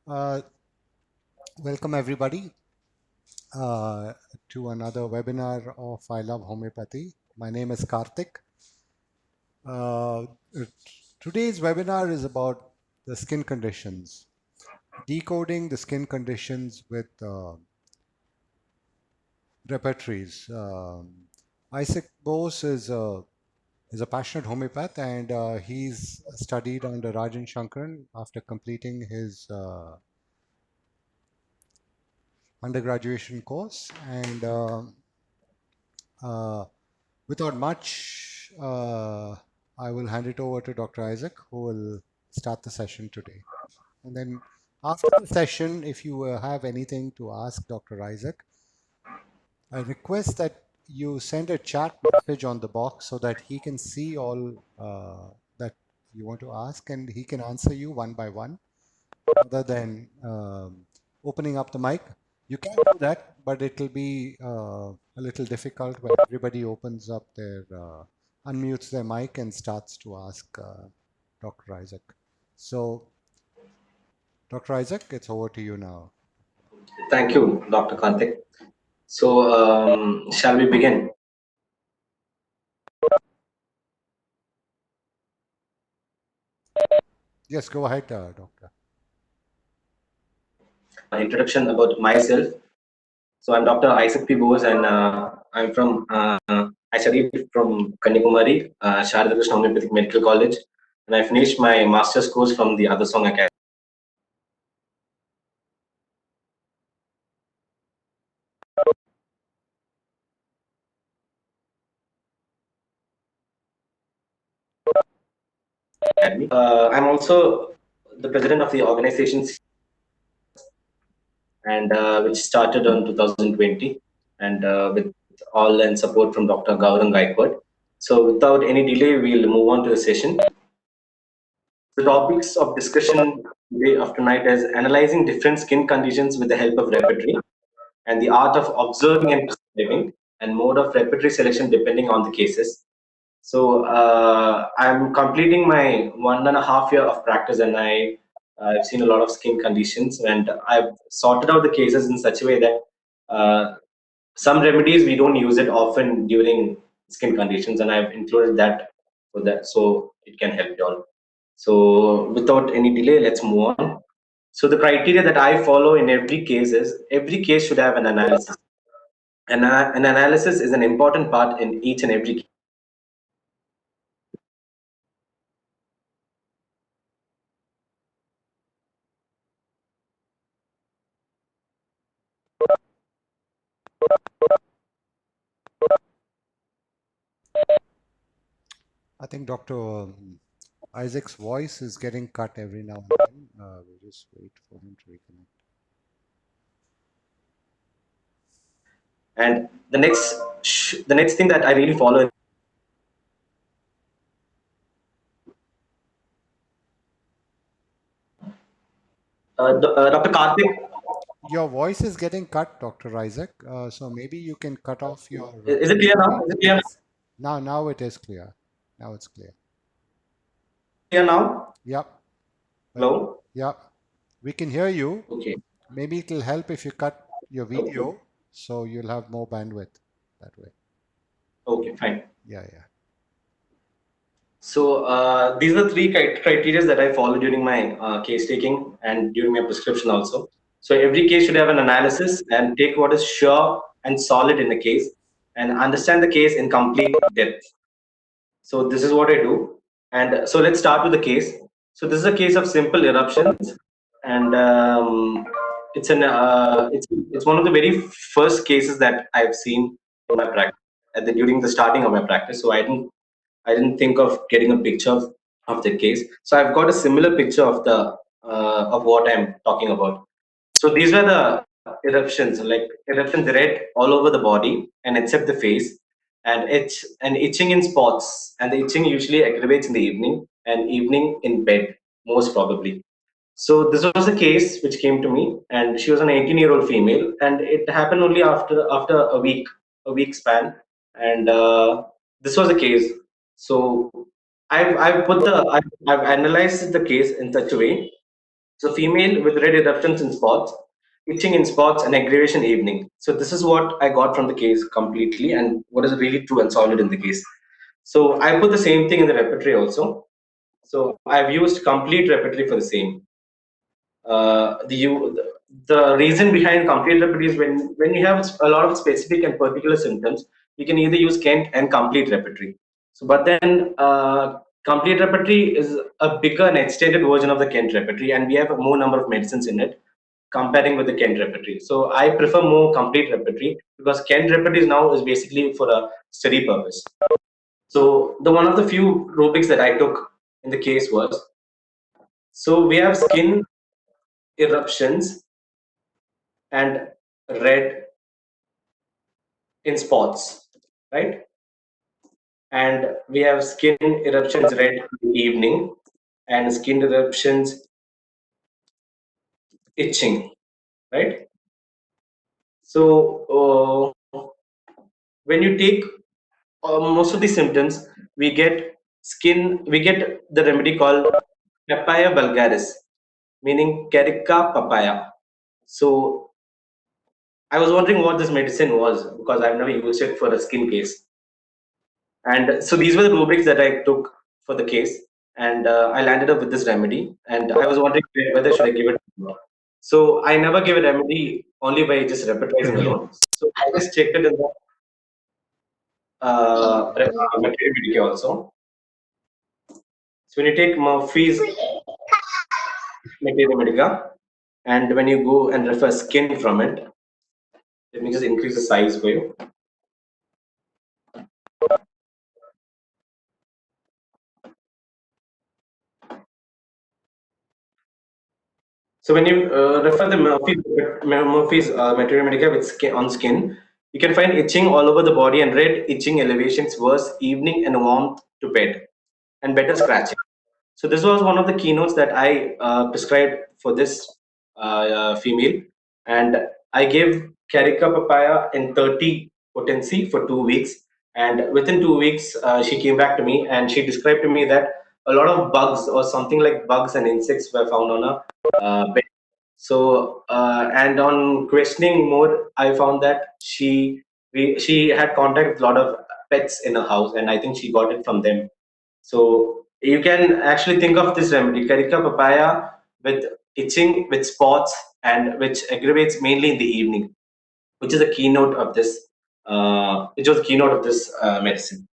Uh, Welcome everybody to another webinar of I Love Homeopathy. My name is Karthik. Uh, Today's webinar is about the skin conditions, decoding the skin conditions with repertories. Isaac Bose is a passionate homeopath, and he's studied under Rajan Shankaran after completing his undergraduation course. And uh, without much, I will hand it over to Dr. Isaac, who will start the session today. And then after the session, if you have anything to ask Dr. Isaac, I request that you send a chat message on the box so that he can see all that you want to ask and he can answer you one by one rather than opening up the mic. You can do that, but it will be a little difficult when everybody opens up their, unmutes their mic and starts to ask Dr. Isaac. So, Dr. Isaac, it's over to you now. Thank you, Dr. Karthik. So, shall we begin? Yes, go ahead, Doctor. Introduction about myself. So, I'm Dr. Isaac P. Bose, and I'm from, I studied from Kanyakumari, Sharada Krishna Homeopathic Medical College, and I finished my master's course from the Other Song Academy. I'm also the president of the organization, and which started in 2020, and with all and support from Dr. Gaurang Gaikwad. So, without any delay, we'll move on to the session. The topics of discussion today of tonight is analyzing different skin conditions with the help of repertory and the art of observing and prescribing and mode of repertory selection depending on the cases. So I'm completing my 1.5 year of practice, and I've seen a lot of skin conditions, and I've sorted out the cases in such a way that some remedies we don't use it often during skin conditions, and I've included that for that so it can help you all. So without any delay, let's move on. So the criteria that I follow in every case is every case should have an analysis. And an analysis is an important part in each and every case. I think Dr. Isaac's voice is getting cut every now and then. We'll just wait for him to reconnect. And the next thing that I really follow. Dr. Karthik, Your voice is getting cut, Dr. Isaac. So maybe you can cut off your is it clear now? screen. Is it clear now? Yes. Now it is clear. Now it's clear. Clear now? Yep. But Hello? yeah, we can hear you. Okay. Maybe it'll help if you cut your video so you'll have more bandwidth that way. Okay, fine. Yeah, yeah. So these are three criteria that I follow during my case taking and during my prescription also. So every case should have an analysis and take what is sure and solid in the case and understand the case in complete depth. So this is what I do. And so let's start with the case. So this is a case of simple eruptions, and it's one of the very first cases that I've seen in my practice during the starting of my practice. So I didn't think of getting a picture of the case. So I've got a similar picture of the of what I'm talking about. So these were the eruptions, like eruptions red all over the body and except the face, and itching in spots. And the itching usually aggravates in the evening and evening in bed, most probably. So this was a case which came to me, and she was an 18-year-old female, and it happened only after a week span, and this was a case. So I've analyzed the case in such a way. So female with red eruptions in spots, itching in spots, and aggravation evening. So this is what I got from the case completely, and what is really true and solid in the case. So I put the same thing in the repertory also. So I've used complete repertory for the same. The reason behind complete repertory is when you have a lot of specific and particular symptoms, you can either use Kent and complete repertory. So, but then complete repertory is a bigger and extended version of the Kent repertory, and we have a more number of medicines in it comparing with the Kent repertory. So I prefer more complete repertory because Kent repertory now is basically for a study purpose. So the one of the few rubrics that I took in the case was, so we have skin eruptions and red in spots, right? And we have skin eruptions red in the evening and skin eruptions itching, right? So when you take most of the symptoms, we get the remedy called papaya vulgaris, meaning carica papaya. So I was wondering what this medicine was because I've never used it for a skin case. And so these were the rubrics that I took for the case, and I landed up with this remedy. And I was wondering whether should I give it or not. So I never give a remedy only by just repertorizing alone. So I just checked it in the material medica also. So when you take Murphy's material medica, and when you go and refer skin from it, let me just increase the size for you. So when you refer the Murphy's material medica with skin, on skin, you can find itching all over the body and red itching elevations worse evening and warmth to bed and better scratching. So this was one of the keynotes that I prescribed for this female, and I gave Carica papaya in 30 potency for 2 weeks. And within 2 weeks, she came back to me and she described to me that a lot of bugs or something like bugs and insects were found on a bed. So and on questioning more, I found that she had contact with a lot of pets in her house, and I think she got it from them. So you can actually think of this remedy, Carica papaya, with itching, with spots, and which aggravates mainly in the evening, which is a keynote of this. Which was the keynote of this medicine.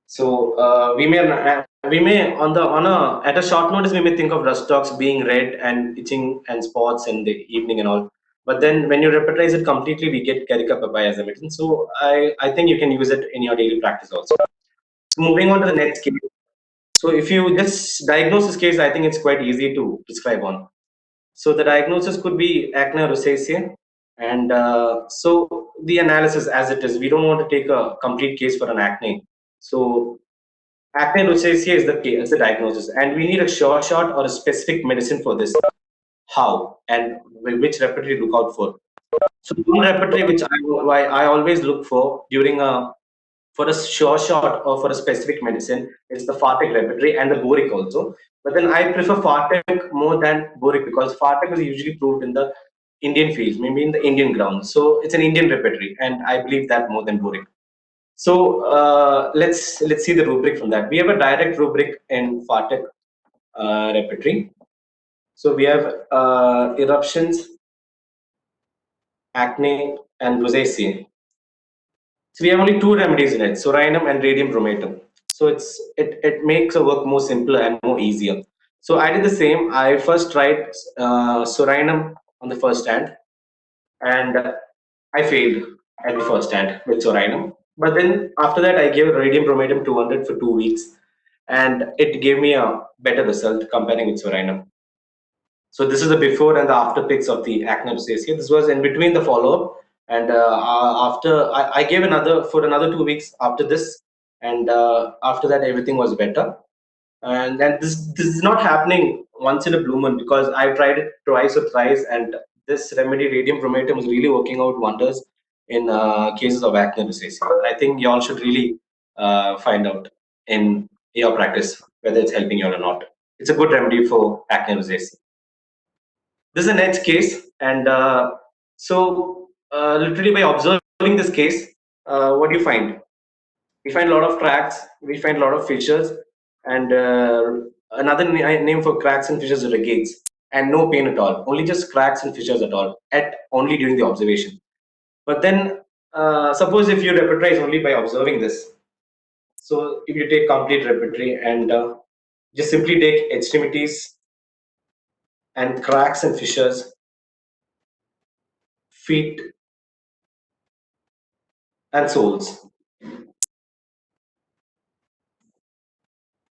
So we may on a at a short notice we may think of rust dogs being red and itching and spots in the evening and all. But then when you repertorize it completely, we get Carica papaya as a medicine. So I think you can use it in your daily practice also. So moving on to the next case. So if you just diagnose this case, I think it's quite easy to prescribe on. So the diagnosis could be acne rosacea, and so the analysis as it is, we don't want to take a complete case for an acne. So acne rosacea is the case, is the diagnosis, and we need a sure shot or a specific medicine for this. How and which repertory look out for? So one repertory which I always look for during a for a sure shot or for a specific medicine, it's the Fartic repertory and the Boric also. But then I prefer Fartic more than Boric because Fartic is usually proved in the Indian fields, maybe in the Indian grounds. So it's an Indian repertory, and I believe that more than Boric. So let's see the rubric from that. We have a direct rubric in Fartic repertory. So we have eruptions, acne, and rosacea. So we have only two remedies in it, sorinum and radium bromatum. So it makes the work more simpler and more easier. So I did the same. I first tried sorinum on the first stand, and I failed at the first stand with sorinum. But then after that, I gave radium bromatum 200 for 2 weeks, and it gave me a better result comparing with sorinum. So this is the before and the after pics of the acne rosacea. This was in between the follow-up, and after I gave another for another 2 weeks after this, and after that everything was better. And then this is not happening once in a blue moon because I tried it twice or thrice, and this remedy radium bromatum is really working out wonders in cases of acne rosacea. I think y'all should really find out in your practice whether it's helping you or not. It's a good remedy for acne rosacea. This is an edge case, and literally by observing this case, what do you find? We find a lot of cracks, we find a lot of fissures, and another name for cracks and fissures is regates, and no pain at all, only just cracks and fissures at all, at only during the observation. But then, suppose if you repertorize only by observing this, so if you take complete repertory and just simply take extremities and cracks and fissures, feet and soles.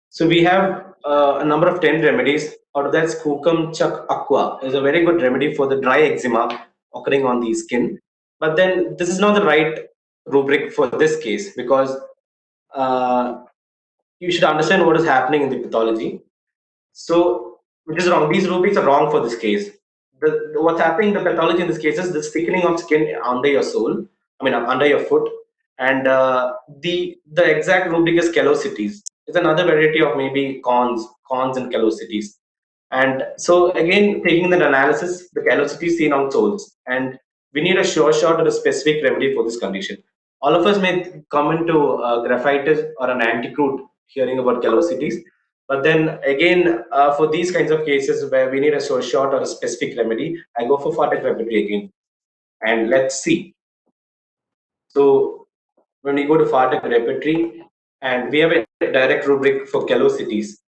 So we have a number of 10 remedies. Out of that, Skookum Chak Aqua is a very good remedy for the dry eczema occurring on the skin. But then this is not the right rubric for this case, because uh, you should understand what is happening in the pathology. So, which is wrong. These rubrics are wrong for this case. What's happening in the pathology in this case is this thickening of skin under your sole, I mean under your foot, and the exact rubric is callosities. It's another variety of maybe corns and callosities. And so again, taking that analysis, the callosity is seen on soles, and we need a sure shot or a specific remedy for this condition. All of us may come into graphitis or an anti-crude hearing about callosities, but then again, for these kinds of cases where we need a sure shot or a specific remedy, I go for Fartic repertory again, and let's see. So when we go to Fartic repertory, and we have a direct rubric for callosities,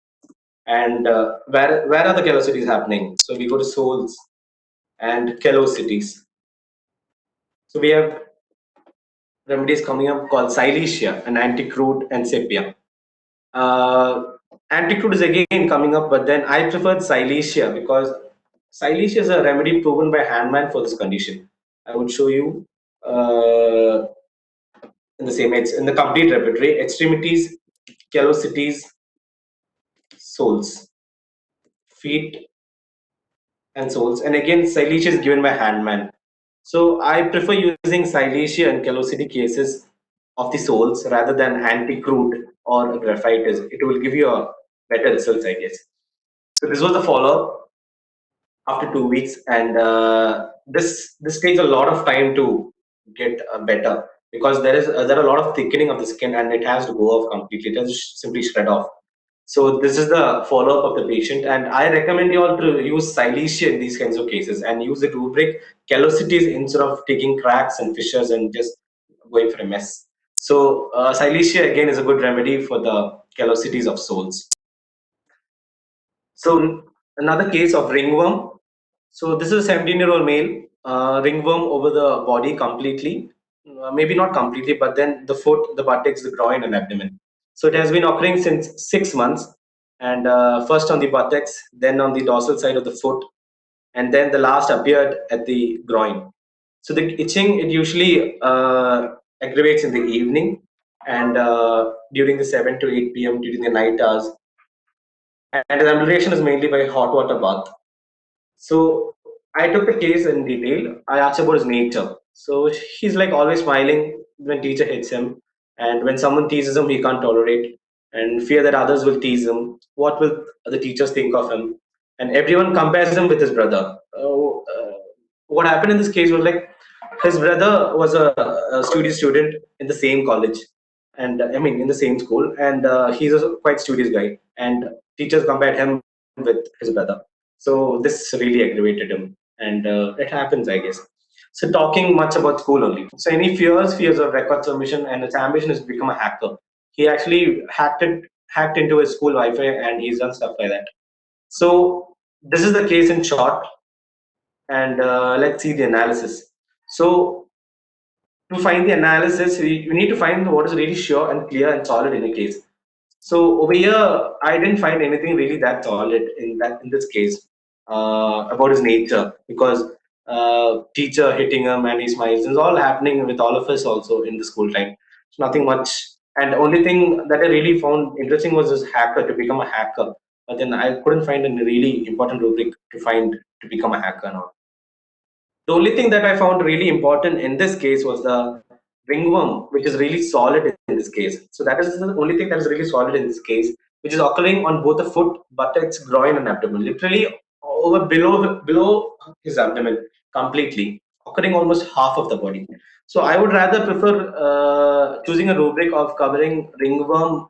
and where are the callosities happening? So we go to soles and callosities. So we have remedies coming up called Silesia and Anticrude and Sepia. Uh, Anticrude is again coming up, but then I preferred Silesia because Silesia is a remedy proven by Handman for this condition. I would show you in the same, it's in the complete repertory: extremities, callosities, soles, feet, and soles. And again, Silesia is given by Handman. So I prefer using Silesia and callosity cases of the soles rather than anti-crude or graphitis. It will give you a better results, I guess. So this was the follow-up after 2 weeks, and this takes a lot of time to get better, because there are a lot of thickening of the skin, and it has to go off completely. It has to simply shred off. So this is the follow-up of the patient, and I recommend you all to use Silesia in these kinds of cases and use the rubric callosities instead of taking cracks and fissures and just going for a mess. So Silesia again is a good remedy for the callosities of soles. So another case of ringworm. So this is a 17-year-old male, ringworm over the body completely, maybe not completely, but then the foot, the buttocks, the groin, and abdomen. So it has been occurring since 6 months, and first on the buttocks, then on the dorsal side of the foot, and then the last appeared at the groin. So the itching, it usually aggravates in the evening and during the 7 to 8 p.m. during the night hours, and the amelioration is mainly by hot water bath. So I took the case in detail. I asked about his nature. So he's like always smiling when teacher hits him, and when someone teases him, he can't tolerate, and fear that others will tease him. What will the teachers think of him? And everyone compares him with his brother. What happened in this case was like his brother was a studious student in the same college, and I mean in the same school, and he's a quite studious guy, and teachers compared him with his brother. So this really aggravated him, and it happens, I guess. So talking much about school only. So any fears of record submission, and his ambition is to become a hacker. He actually hacked into his school Wi-Fi, and he's done stuff like that. So this is the case in short, and let's see the analysis. So to find the analysis, we need to find what is really sure and clear and solid in a case. So over here, I didn't find anything really that solid in this case about his nature, because teacher hitting him and he smiles is all happening with all of us also in the school time. It's nothing much. And the only thing that I really found interesting was this hacker, to become a hacker. But then I couldn't find a really important rubric to find to become a hacker now. The only thing that I found really important in this case was the ringworm, which is really solid in this case. So that is the only thing that is really solid in this case, which is occurring on both the foot, buttocks, groin, and abdomen. Literally over below his abdomen completely, occurring almost half of the body. So I would rather prefer choosing a rubric of covering ringworm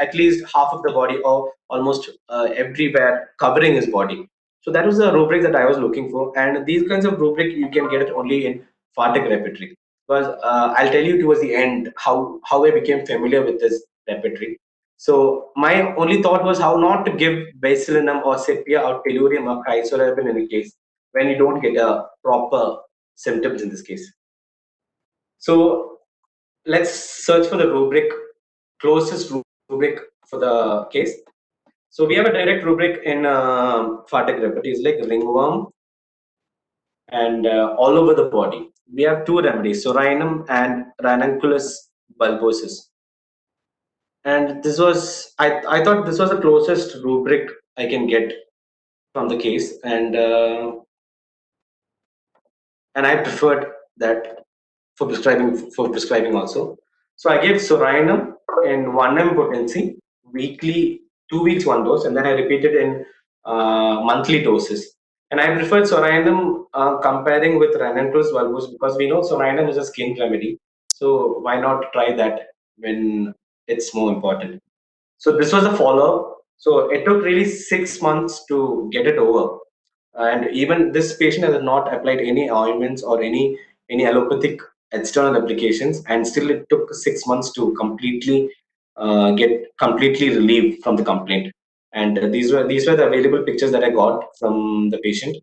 at least half of the body or almost everywhere covering his body. So that was the rubric that I was looking for, and these kinds of rubric you can get it only in Fartic repertory. Because I'll tell you towards the end how I became familiar with this repertory. So my only thought was how not to give basilinum or sepia or tellurium or chrysorhabin in a case when you don't get a proper symptoms in this case. So let's search for the rubric, closest rubric for the case. So we have a direct rubric in Phatic repertories like ringworm and all over the body. We have two remedies, sorinum and ranunculus bulbosus. And this was, I thought this was the closest rubric I can get from the case, and I preferred that for prescribing also. So I gave Sorinum in 1 m potency weekly, 2 weeks one dose, and then I repeated in monthly doses. And I preferred Sorinum comparing with Ranunculus valgus because we know Sorinum is a skin remedy. So why not try that when it's more important? So this was a follow. So it took really 6 months to get it over, and even this patient has not applied any ointments or any allopathic external applications, and still it took 6 months to completely get completely relieved from the complaint. And these were the available pictures that I got from the patient,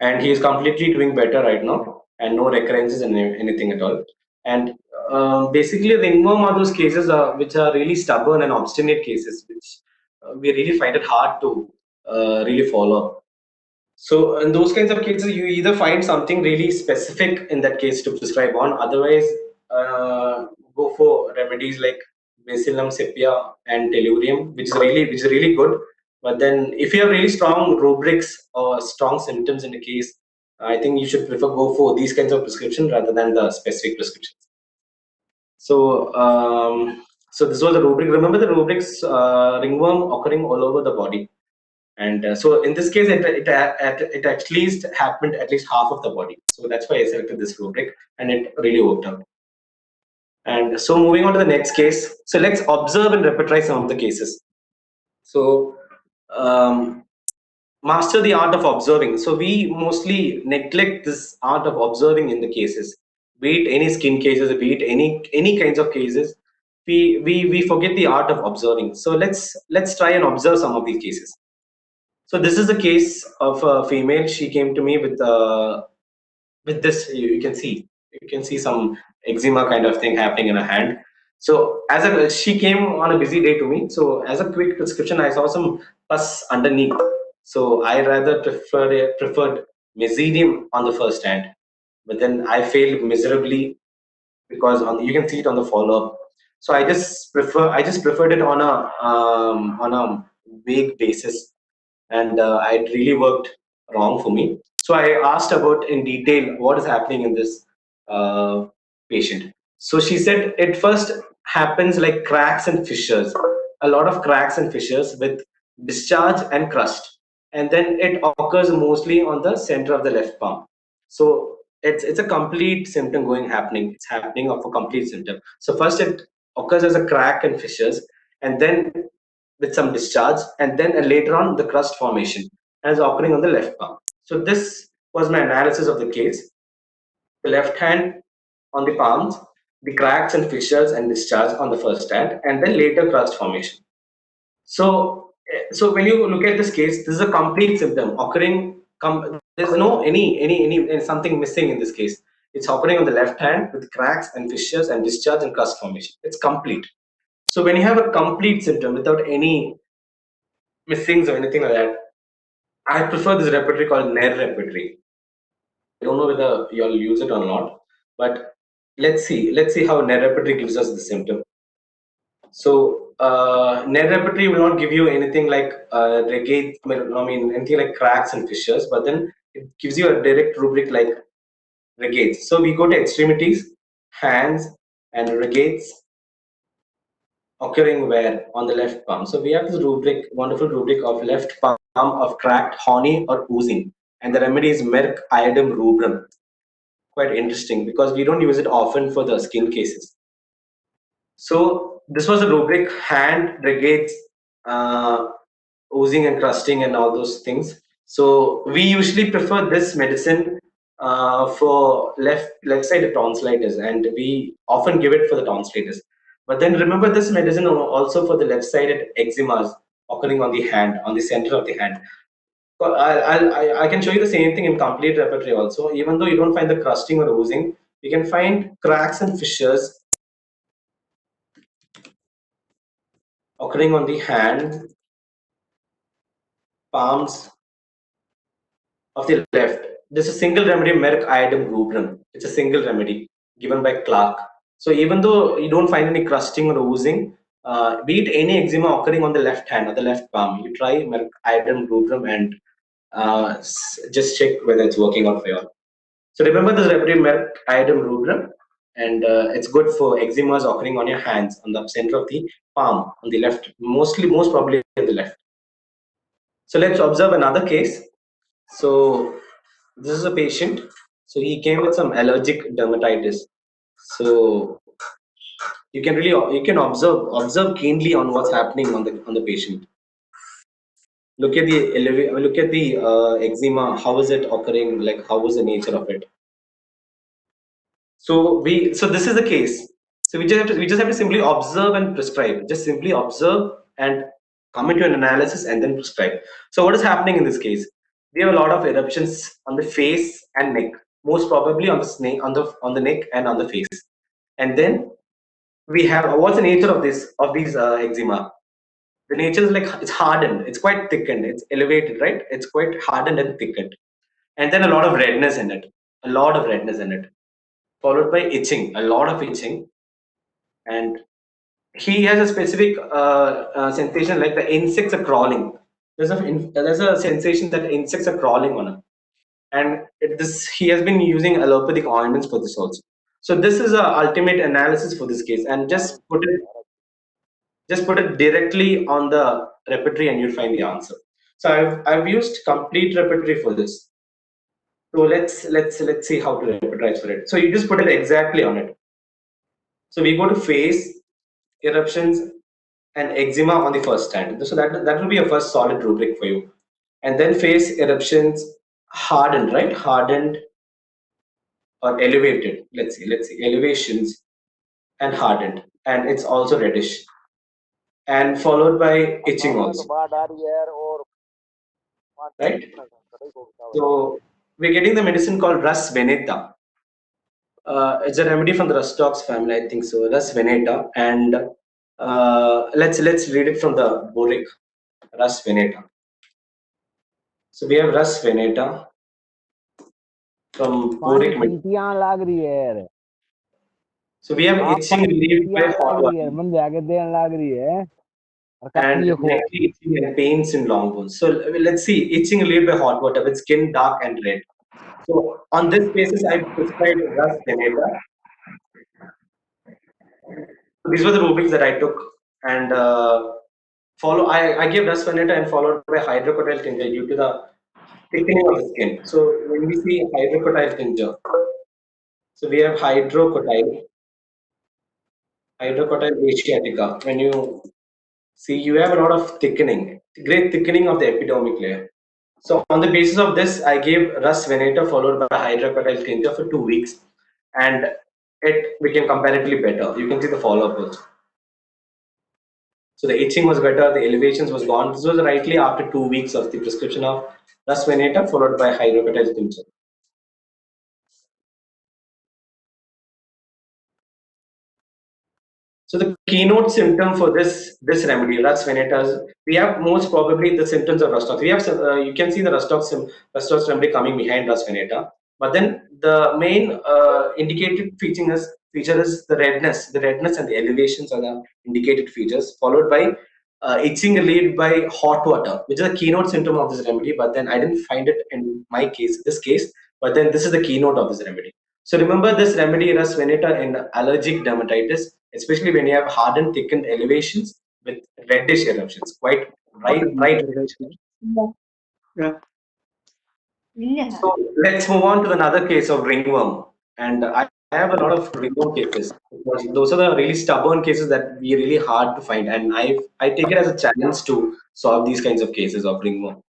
and he is completely doing better right now, and no recurrences and anything at all. And basically, ringworm are those cases which are really stubborn and obstinate cases, which we really find it hard to really follow. So in those kinds of cases, you either find something really specific in that case to prescribe on, otherwise go for remedies like Bacillum sepia and Tellurium, which is really good. But then, if you have really strong rubrics or strong symptoms in the case, I think you should prefer go for these kinds of prescription rather than the specific prescriptions. So, so this was the rubric. Remember the rubrics: ringworm occurring all over the body, and so in this case it at least happened at least half of the body, so that's why I selected this rubric, and it really worked out. And so moving on to the next case, so let's observe and repertorize some of the cases. So um, master the art of observing. So we mostly neglect this art of observing in the cases, be it any skin cases, be it any kinds of cases. We forget the art of observing. So let's try and observe some of these cases. So this is a case of a female. She came to me with this. You can see some eczema kind of thing happening in her hand. So she came on a busy day to me. So as a quick prescription, I saw some pus underneath. So I rather preferred mesothelium on the first hand, but then I failed miserably because you can see it on the follow up. So I just preferred it on a vague basis, and it really worked wrong for me. So I asked about in detail what is happening in this uh, patient. So she said it first happens like cracks and fissures, a lot of cracks and fissures with discharge and crust, and then it occurs mostly on the center of the left palm. So it's a complete symptom going happening. It's happening of a complete symptom. So first it occurs as a crack and fissures, and then with some discharge, and then later on the crust formation as occurring on the left palm. So this was my analysis of the case. The left hand on the palms, the cracks and fissures and discharge on the first hand, and then later crust formation. So when you look at this case, this is a complete symptom occurring. There's no any something missing in this case. It's occurring on the left hand with cracks and fissures and discharge and crust formation. It's complete. So when you have a complete symptom without any missings or anything like that, I prefer this repertory called NER repertory. I don't know whether you'll use it or not, but let's see how NER repertory gives us the symptom. So NER repertory will not give you anything like regate, I mean anything like cracks and fissures, but then it gives you a direct rubric like regates. So we go to extremities, hands, and regates occurring where on the left palm. So we have this rubric, wonderful rubric of left palm of cracked honey or oozing. And the remedy is Merc iodum rubrum. Quite interesting because we don't use it often for the skin cases. So this was a rubric: hand, brigades, uh, oozing and crusting and all those things. So we usually prefer this medicine for left sided tonsillitis, and we often give it for the tonsillitis. But then remember this medicine also for the left sided eczemas occurring on the hand, on the center of the hand. So I can show you the same thing in complete repertory also. Even though you don't find the crusting or oozing, you can find cracks and fissures occurring on the hand, palms of the left. This is a single remedy, Merck iodine rubrum. It's a single remedy given by Clark. So even though you don't find any crusting or oozing, be it any eczema occurring on the left hand or the left palm, you try Merck iodine rubrum and just check whether it's working out for you. So remember this remedy, Merck iodine rubrum, and it's good for eczemas occurring on your hands, on the center of the palm, on the left, most probably at the left. So let's observe another case. So this is a patient. So he came with some allergic dermatitis. So you can observe keenly on what's happening on the patient. Look at the eczema. How is it occurring? Like how is the nature of it? So this is the case. So we just have to simply observe and prescribe. Just simply observe and come into an analysis and then prescribe. So what is happening in this case? We have a lot of eruptions on the face and neck, most probably on the snake, on the neck and on the face. And then we have what's the nature of this of these eczema? The nature is like it's hardened, it's quite thickened, it's elevated, right? It's quite hardened and thickened, and then a lot of redness in it, a lot of redness in it, followed by itching, a lot of itching, and he has a specific sensation like the insects are crawling. There's a sensation that insects are crawling on him, and this he has been using allopathic ointments for this also. So this is a ultimate analysis for this case, and just put it directly on the repertory, and you'll find the answer. So I've used complete repertory for this. So let's see how to repertorize for it. So you just put it exactly on it. So we go to face, eruptions, and eczema on the first stand. So that will be a first solid rubric for you. And then face eruptions hardened, right? Hardened or elevated. Let's see, elevations and hardened, and it's also reddish. And followed by itching also, right? So we're getting the medicine called Ras Veneta. It's a remedy from the Rustox family, I think so. Ras Veneta, and let's read it from the Boric. Ras Veneta. So we have Ras Veneta from पानी Boric. टंटियां लाग रही है यार So we have आप itching पानी relieved टंटियां by लाग hot रही है water मन जाके देन लाग रही है और and कत्ती खो nightly itching and pains in long bones. So let's see, itching relieved by hot water with skin dark and red. So on this basis, I prescribed Ras Veneta. So these were the rubrics that I took, and I gave Ras Veneta and followed by hydrocotyl tincture due to the thickening of the skin. So when we see hydrocotyl tincture, so we have hydrocotyl asiatica. When you see, you have a lot of thickening, great thickening of the epidermic layer. So on the basis of this, I gave Ras Veneta followed by hydrocotyl tincture for 2 weeks, and it became comparatively better. You can see the follow-up also. So the itching was better, the elevations was gone. This was rightly after 2 weeks of the prescription of Ras Veneta followed by hydrocotyl tincture. So the keynote symptom for this remedy, Rux venetas, we have most probably the symptoms of Rustox. We have you can see the Rustox remedy coming behind Rux veneta, but then the main indicated feature is the redness and the elevations are the indicated features, followed by itching relieved by hot water, which is a keynote symptom of this remedy. But then I didn't find it in my case, this case. But then this is the keynote of this remedy. So remember this remedy Ras veneta in allergic dermatitis, especially when you have hardened, thickened elevations with reddish eruptions, quite bright reddish. So let's move on to another case of ringworm. And I have a lot of ringworm cases because those are the really stubborn cases that be really hard to find. And I take it as a challenge to solve these kinds of cases of ringworm.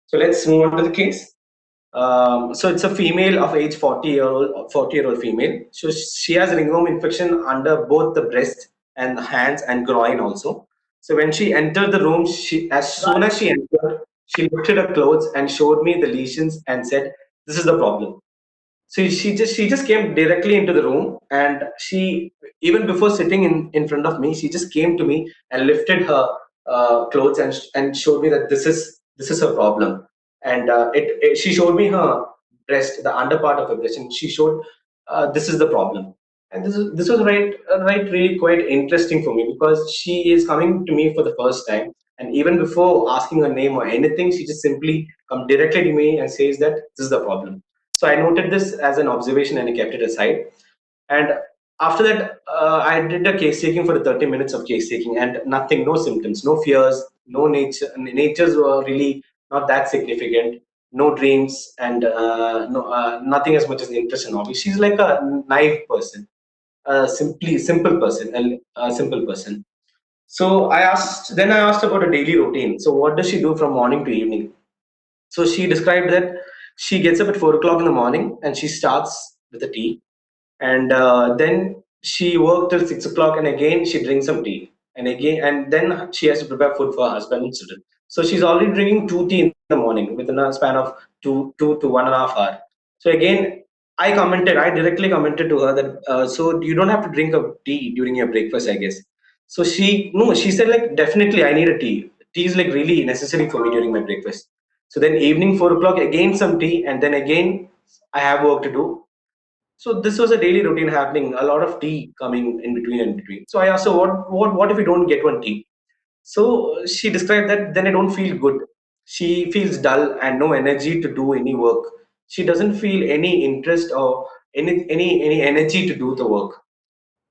So let's move on to the case. So it's a female of age 40-year-old female. So she has ringworm infection under both the breast and the hands and groin also. So when she entered the room, as soon as she entered, she lifted her clothes and showed me the lesions and said, "This is the problem." So she just came directly into the room, and she, even before sitting in front of me, she just came to me and lifted her clothes and showed me that this is her problem. And she showed me her breast, the under part of her breast, and she showed this is the problem. And this was right really quite interesting for me because she is coming to me for the first time, and even before asking her name or anything, she just simply come directly to me and says that this is the problem. So I noted this as an observation and I kept it aside. And after that, I did a case taking for the 30 minutes of case taking, and nothing, no symptoms, no fears, no natures were really not that significant, no dreams, and nothing as much as interest and hobby. She's like a naive person, simple person, a simple person. So then I asked about a daily routine. So what does she do from morning to evening? So she described that she gets up at 4 o'clock in the morning and she starts with a tea, and then she worked till 6 o'clock, and again she drinks some tea, and then she has to prepare food for her husband and children. So she's already drinking two tea in the morning within a span of two to 1.5 hour. So again, I directly commented to her that so you don't have to drink a tea during your breakfast, I guess. So she said like definitely I need a tea. Tea is like really necessary for me during my breakfast. So then evening 4 o'clock again some tea, and then again I have work to do. So this was a daily routine happening, a lot of tea coming in between and between. So I asked her, what if we don't get one tea? So she described that then I don't feel good. She feels dull and no energy to do any work. She doesn't feel any interest or any energy to do the work.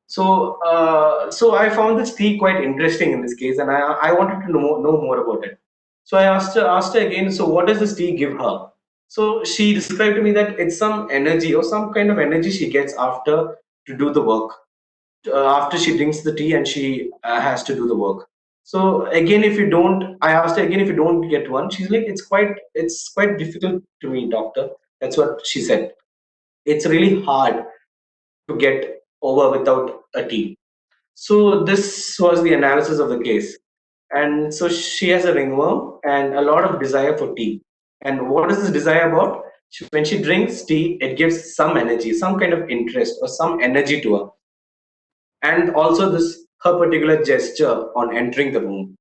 So I found this tea quite interesting in this case, and I wanted to know more about it. So I asked her again. So what does this tea give her? So she described to me that it's some energy or some kind of energy she gets after to do the work. After she drinks the tea and she has to do the work. So again, I asked her again if you don't get one. She's like, it's quite difficult to me, doctor. That's what she said. It's really hard to get over without a tea. So this was the analysis of the case. And so she has a ringworm and a lot of desire for tea. And what is this desire about? When she drinks tea, it gives some energy, some kind of interest or some energy to her. And also this her particular gesture on entering the room.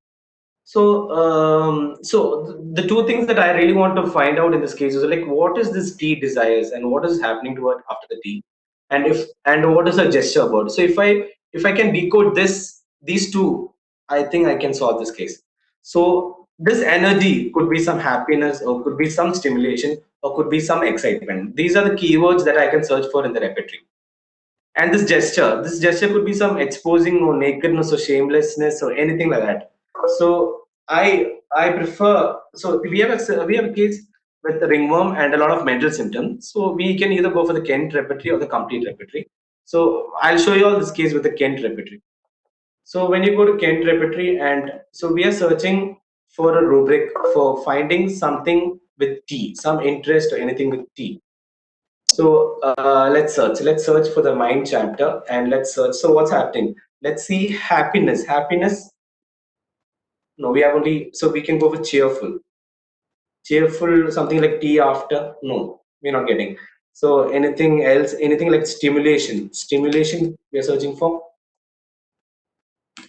So the two things that I really want to find out in this case is like what is this tea desires and what is happening to her after the tea, and what is her gesture about. So if I can decode these two, I think I can solve this case. So this energy could be some happiness or could be some stimulation or could be some excitement. These are the keywords that I can search for in the repertory. And this gesture could be some exposing or nakedness or shamelessness or anything like that. So I prefer, so we have a case with the ringworm and a lot of mental symptoms, so we can either go for the Kent repertory or the complete repertory. So I'll show you all this case with the Kent repertory. So when you go to Kent repertory, and so we are searching for a rubric for finding something with T, some interest or anything with T. So let's search. Let's search for the mind chapter and let's search. So what's happening? Let's see happiness. Happiness. No, we have only. So we can go for cheerful. Cheerful. Something like tea after. No, we're not getting. So anything else? Anything like stimulation. Stimulation. We are searching for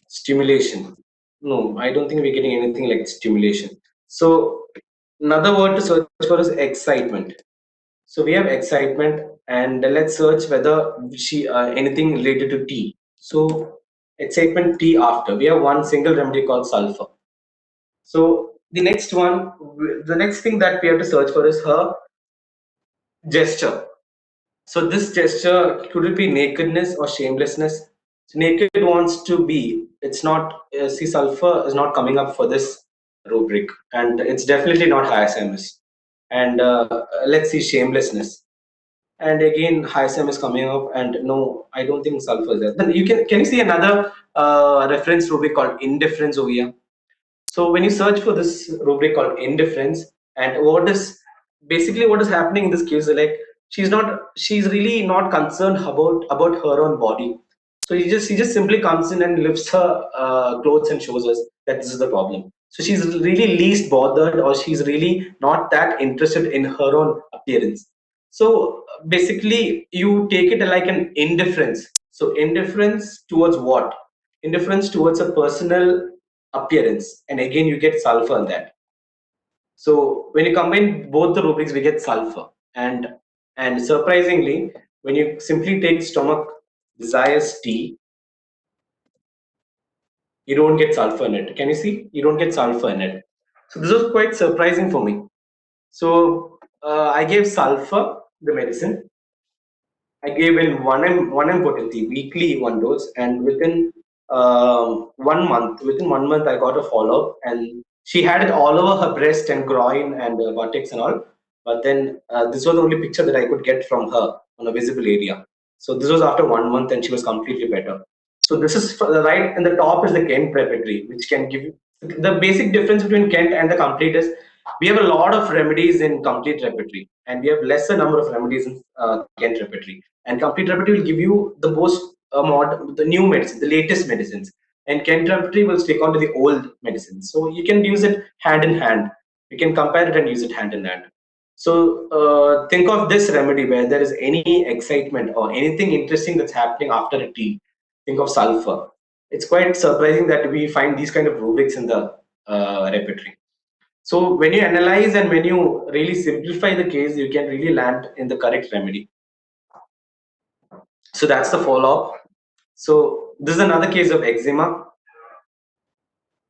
stimulation. No, I don't think we're getting anything like stimulation. So another word to search for is excitement. So we have excitement, and let's search whether she anything related to tea. So excitement tea after. We have one single remedy called sulfur. So the next thing that we have to search for is her gesture. So this gesture, could it be nakedness or shamelessness? So naked wants to be. It's not. See, sulfur is not coming up for this rubric, and it's definitely not high SMS. And let's see shamelessness. And again, high SM is coming up, and no, I don't think sulfur is there. Then can you see another reference rubric called indifference over here? So when you search for this rubric called indifference, and what is happening in this case is like she's really not concerned about her own body. So he just simply comes in and lifts her clothes and shows us that this is the problem. So she's really least bothered, or she's really not that interested in her own appearance. So basically, you take it like an indifference. So indifference towards what? Indifference towards a personal appearance, and again you get sulfur in that. So when you combine both the rubrics, we get sulfur. And surprisingly, when you simply take stomach desires T, you don't get sulfur in it. Can you see? You don't get sulfur in it. So this was quite surprising for me. So I gave sulfur the medicine. I gave in 1 m potency weekly, one dose, and within 1 month, I got a follow up, and she had it all over her breast and groin and buttocks and all. But then this was the only picture that I could get from her on a visible area. So this was after 1 month, and she was completely better. So this is for the right, and the top is the Kent Preparatory, which can give you the basic difference between Kent and the complete is we have a lot of remedies in complete repertory, and we have lesser number of remedies in Kent repertory. And complete repertory will give you the most the new medicine, the latest medicines, and Kent repertory will stick on to the old medicines. So you can use it hand in hand. You can compare it and use it hand in hand. So think of this remedy where there is any excitement or anything interesting that's happening after a tea. Think of sulfur. It's quite surprising that we find these kind of rubrics in the repertory. So when you analyze and when you really simplify the case, you can really land in the correct remedy. So that's the follow-up. So this is another case of eczema,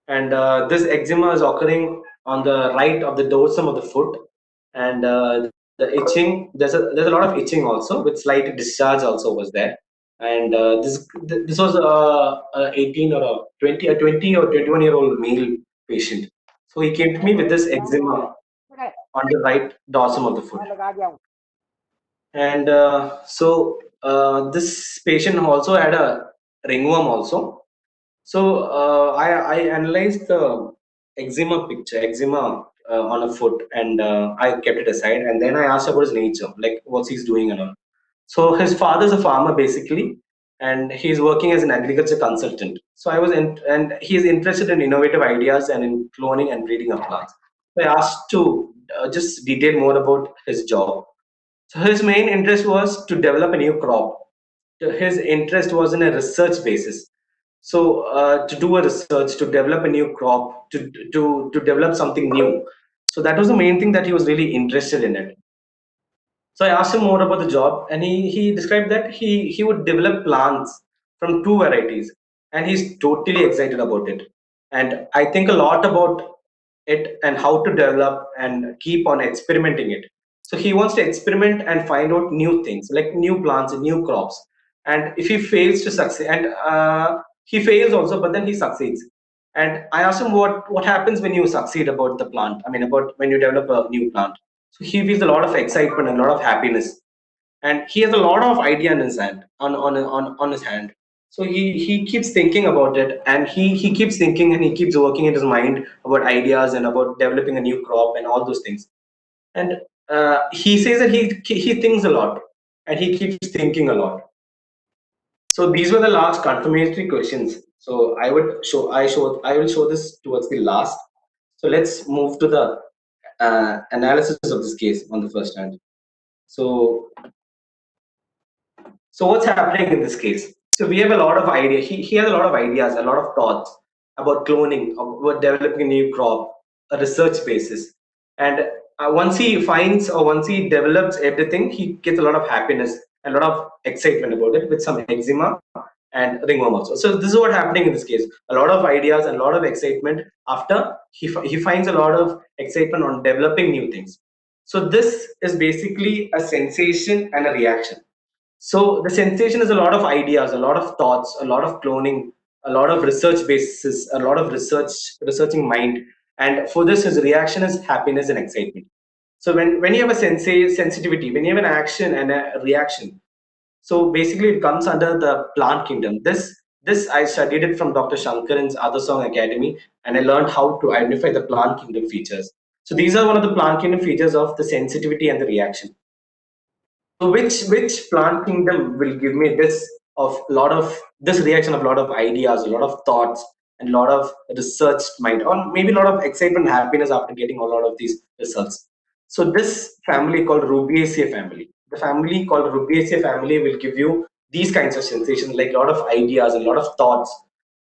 and this eczema is occurring on the right of the dorsum of the foot, and the itching. There's a lot of itching also, with slight discharge also was there, and this was a 18 or a 20 or 21-year-old male patient. So he came to me with this eczema on the right dorsum of the foot. And this patient also had a ringworm also. So I analyzed the eczema on a foot, and I kept it aside. And then I asked about his nature, like what's he's doing and all. So his father's a farmer basically, and he's working as an agriculture consultant. So and he's interested in innovative ideas and in cloning and breeding of plants. So I asked to just detail more about his job. So his main interest was to develop a new crop. His interest was in a research basis. So to do a research, to develop a new crop, to develop something new. So that was the main thing that he was really interested in it. So I asked him more about the job, and he described that he would develop plants from two varieties, and he's totally excited about it. And I think a lot about it and how to develop and keep on experimenting it. So he wants to experiment and find out new things, like new plants and new crops. And if he fails to succeed, and he fails also, but then he succeeds. And I asked him what happens when you succeed about the plant. I mean, about when you develop a new plant. So he feels a lot of excitement and a lot of happiness, and he has a lot of idea in his hand on his hand. So he keeps thinking about it, and he keeps thinking, and he keeps working in his mind about ideas and about developing a new crop and all those things. And he says that he thinks a lot, and he keeps thinking a lot. So these were the last confirmatory questions. So I will show this towards the last. So let's move to the analysis of this case on the first hand. So So what's happening in this case? So we have a lot of idea. He has a lot of ideas, a lot of thoughts about cloning, about developing a new crop, a research basis. And once he finds or once he develops everything, he gets a lot of happiness and a lot of excitement about it, with some eczema and ringworm also. So this is what happening in this case. A lot of ideas and a lot of excitement after he finds a lot of excitement on developing new things. So this is basically a sensation and a reaction. So the sensation is a lot of ideas, a lot of thoughts, a lot of cloning, a lot of research basis, a lot of researching mind, And for this, his reaction is happiness and excitement. So when you have a sensitivity, when you have an action and a reaction, so basically it comes under the plant kingdom. This I studied it from Dr. Shankaran's Other Song Academy, and I learned how to identify the plant kingdom features. So these are one of the plant kingdom features of the sensitivity and the reaction. So which plant kingdom will give me this of lot of this reaction of lot of ideas, a lot of thoughts, and a lot of researched mind, or maybe a lot of excitement, and happiness after getting a lot of these results. So this family called Rubiaceae family, the family called Rubiaceae family will give you these kinds of sensations, like a lot of ideas, a lot of thoughts,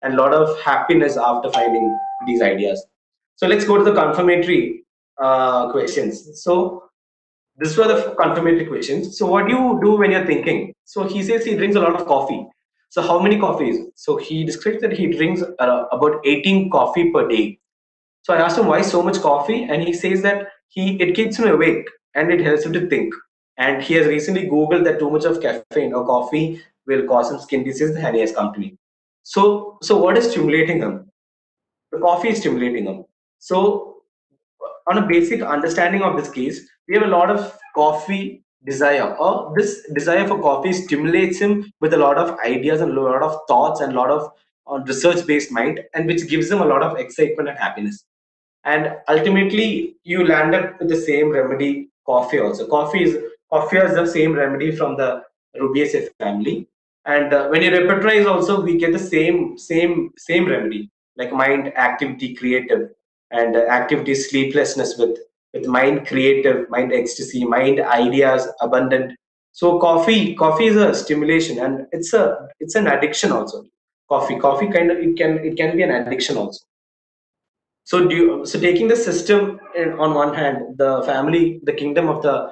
and a lot of happiness after finding these ideas. So let's go to the confirmatory questions. So this were the confirmatory questions. So what do you do when you're thinking? So he says he drinks a lot of coffee. So how many coffees? So he describes that he drinks about 18 coffee per day. So I asked him why so much coffee, and he says that he it keeps him awake and it helps him to think. And he has recently googled that too much of caffeine or coffee will cause him skin disease, and he has come to me. So what is stimulating him? The coffee is stimulating him. So on a basic understanding of this case, we have a lot of coffee desire, or this desire for coffee stimulates him with a lot of ideas and a lot of thoughts and a lot of research based mind, and which gives him a lot of excitement and happiness. And ultimately you land up with the same remedy, coffee. Also coffee is the same remedy from the Rubiaceae family. And when you repertorize also, we get the same remedy, like mind activity creative, and activity sleeplessness with mind creative, mind ecstasy, mind ideas abundant. So coffee is a stimulation, and it's an addiction also. Coffee kind of, it can be an addiction also. So taking the system on one hand, the family, the kingdom of the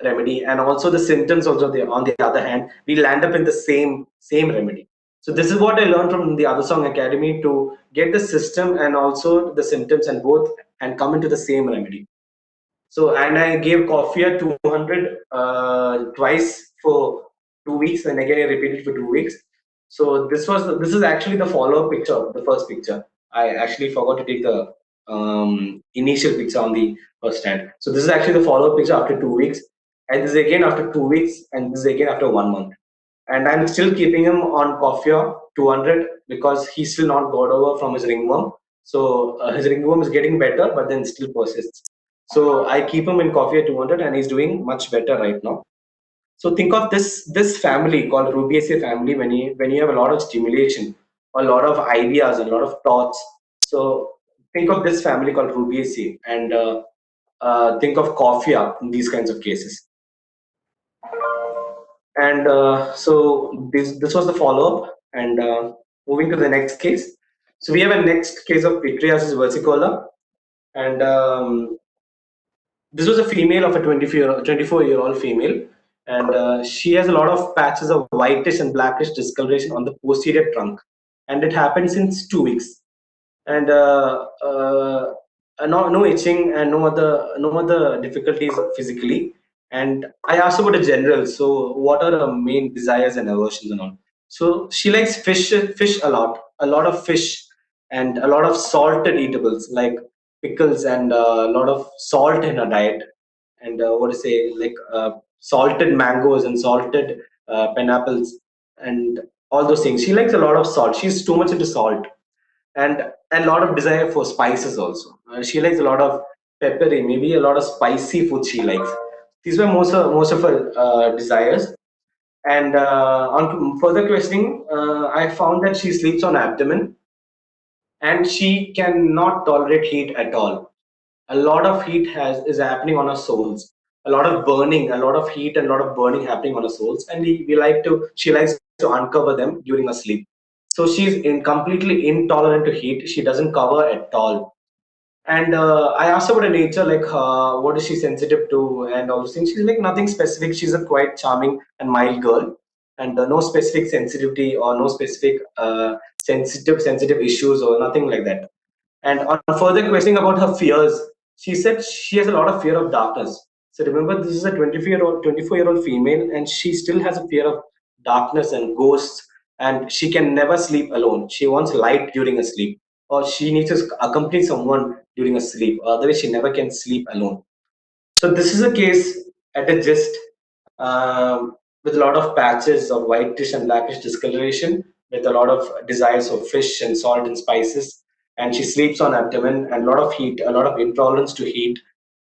remedy, and also the symptoms also on the other hand, we land up in the same remedy. So this is what I learned from the Other Song Academy, to get the system and also the symptoms and both, and come into the same remedy. So, and I gave coffee at 200 twice for 2 weeks, and again I repeated for 2 weeks. So this is actually the follow-up picture, the first picture. I actually forgot to take the initial picture on the first stand. So this is actually the follow-up picture after 2 weeks, and this is again after 2 weeks, and this is again after 1 month. And I'm still keeping him on coffee 200 because he's still not got over from his ringworm. So his ringworm is getting better, but then still persists. So I keep him in coffee at 200, and he's doing much better right now. So think of this family called Rubiaceae family when you have a lot of stimulation, a lot of ideas, a lot of thoughts. So think of this family called Rubiaceae, and think of coffee in these kinds of cases. And so this was the follow up, and moving to the next case. So we have a next case of pityriasis versicolor, and this was a female of a 24-year-old female, and she has a lot of patches of whitish and blackish discoloration on the posterior trunk, and it happened since 2 weeks. And no itching and no other difficulties physically. And I asked about the general, so what are her main desires and aversions and all. So she likes fish a lot of fish, and a lot of salted eatables like pickles, and a lot of salt in her diet. And what to say, like salted mangoes and salted pineapples, and all those things. She likes a lot of salt. She's too much into salt, and a lot of desire for spices also. She likes a lot of peppery, maybe a lot of spicy food she likes. These were most of her desires. And on further questioning, I found that she sleeps on abdomen, and she cannot tolerate heat at all. A lot of heat is happening on her soles. A lot of burning, a lot of heat, and a lot of burning happening on her soles, and she likes to uncover them during her sleep. So she's completely intolerant to heat. She doesn't cover at all. And I asked her about her nature, like what is she sensitive to, and all those things. She's like nothing specific. She's a quite charming and mild girl, and no specific sensitivity or no specific sensitive issues or nothing like that. And on further questioning about her fears, she said she has a lot of fear of darkness. So remember, this is a 24-year-old female, and she still has a fear of darkness and ghosts, and she can never sleep alone. She wants light during her sleep. or she needs to accompany someone during a sleep. Otherwise, she never can sleep alone. So this is a case at a gist, with a lot of patches of whitish and blackish discoloration, with a lot of desires of fish and salt and spices. And she sleeps on abdomen and a lot of heat, a lot of intolerance to heat,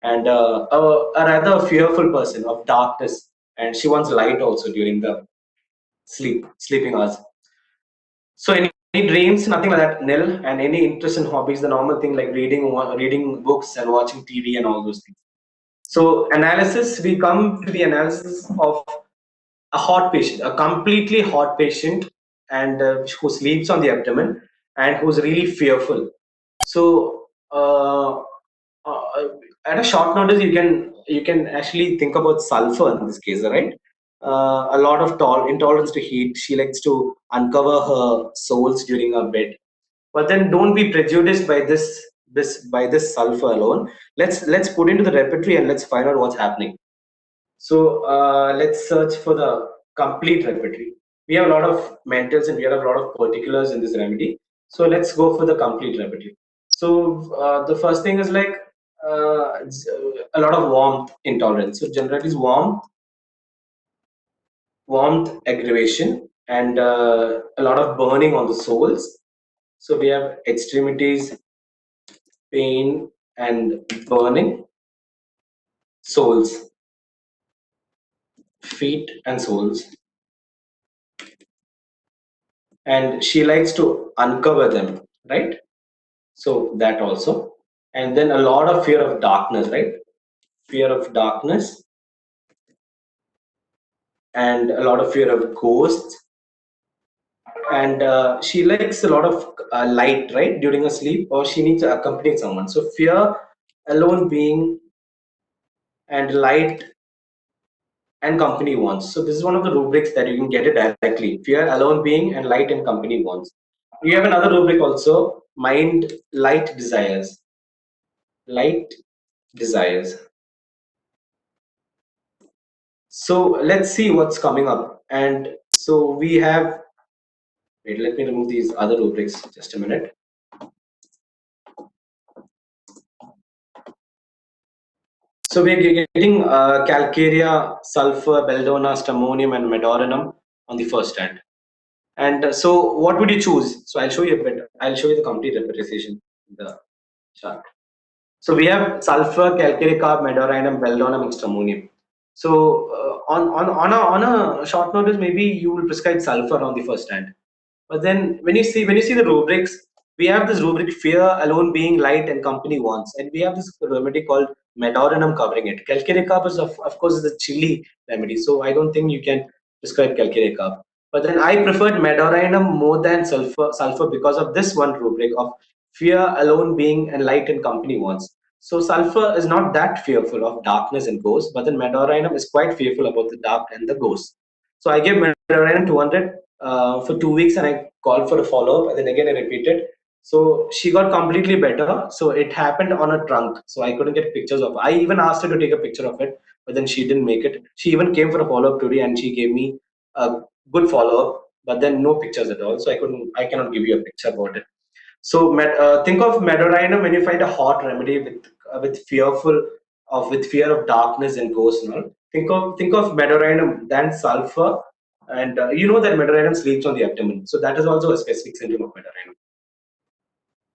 and a rather fearful person of darkness. And she wants light also during the sleeping hours. So any dreams, nothing like that, nil. And any interest in hobbies, the normal thing like reading books and watching TV and all those things. So analysis, we come to the analysis of a hot patient, a completely hot patient, and who sleeps on the abdomen and who's really fearful. So at a short notice, you can actually think about sulfur in this case, right? A lot of intolerance to heat. She likes to uncover her soles during her bed. But then don't be prejudiced by this sulfur alone. Let's put into the repertory and let's find out what's happening. So let's search for the complete repertory. We have a lot of mentals and we have a lot of particulars in this remedy. So let's go for the complete repertory. So the first thing is like a lot of warmth intolerance. So generally is warmth aggravation, and a lot of burning on the soles. So we have extremities, pain, and burning, soles, feet, and soles. And she likes to uncover them, right? So that also. And then a lot of fear of darkness, right? Fear of darkness, and a lot of fear of ghosts. And she likes a lot of light, right, during a sleep, or she needs to accompany someone. So fear, alone being, and light and company wants. So this is one of the rubrics that you can get it directly: fear, alone being, and light and company wants. We have another rubric also: mind, light desires. Light desires. So let's see what's coming up. And so we have, wait, let me remove these other rubrics just a minute. So we're getting calcarea, sulfur, belladonna, stramonium, and medorinum on the first hand. And so what would you choose? So I'll show you a bit. I'll show you the complete representation in the chart. So we have sulfur, calcarea, carb, medorinum, belladonna, and stramonium. So on a short notice, maybe you will prescribe sulfur on the first hand. But then when you see the rubrics, we have this rubric: fear, alone being, light, and company wants, and we have this remedy called medorinum covering it. Calcarea carb is of course is a chili remedy, so I don't think you can prescribe calcarea carb. But then I preferred medorinum more than sulfur because of this one rubric of fear, alone being, and light and company wants. So sulfur is not that fearful of darkness and ghosts, but then medorinum is quite fearful about the dark and the ghosts. So I gave medorinum 200 for 2 weeks, and I called for a follow up, and then again I repeated. So she got completely better. So it happened on a trunk, so I couldn't get pictures of. I even asked her to take a picture of it, but then she didn't make it. She even came for a follow up today, and she gave me a good follow up, but then no pictures at all. So I cannot give you a picture about it. So think of medorinum when you find a hot remedy with fear of darkness and ghosts and all. Think of medorinum than sulfur, and you know that medorinum sleeps on the abdomen. So that is also a specific symptom of medorinum.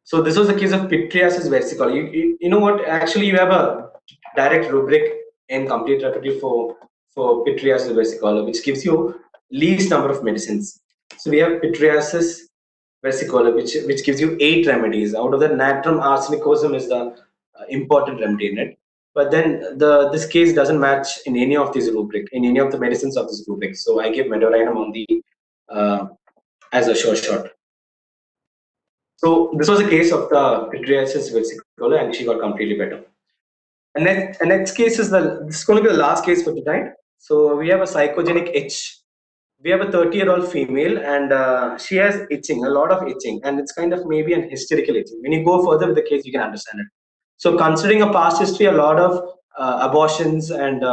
So this was a case of pityriasis versicolor. You know what? Actually, you have a direct rubric in complete repertory for pityriasis versicolor, which gives you least number of medicines. So we have pityriasis versicolor, which gives you 8 remedies. Out of that, natrum arsenicosum is the important remedy in it. But then this case doesn't match in any of these rubric, in any of the medicines of this rubric. So I give medorinum on the uh, as a sure shot. So this was a case of the pityriasis versicolor, and she got completely better. And next case is this is going to be the last case for tonight. So we have a psychogenic itch. We have a 30-year-old female, and she has itching, a lot of itching, and it's kind of maybe an hysterical itching. When you go further with the case, you can understand it. So considering a past history, a lot of abortions and